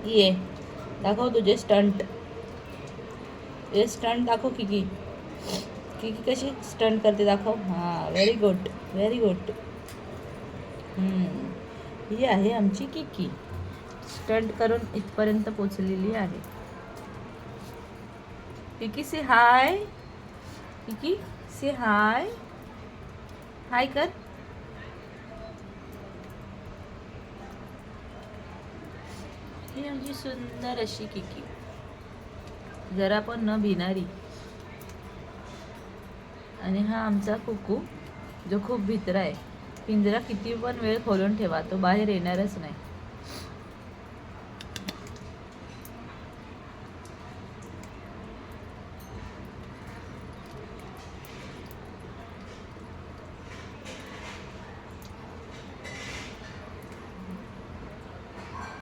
ये दाखव तुझे स्टंट. ये स्टंट दाखव किकी. किकी कशी स्टंट करते दाखव. हां व्हेरी गुड व्हेरी गुड. ही आहे आमची किकी. स्टंट करून इथपर्यंत पोचलेली आहे. किकी से हाय. किकी से हाय. हाय कर. ही आमची सुंदर अशी किकी, जरा पण न भिणारी. आणि हा आमचा कुकू जो खूप भित्रा आहे. पिंजरा किती पण वेळ खोलून ठेवा तो बाहेर येणारच नाही.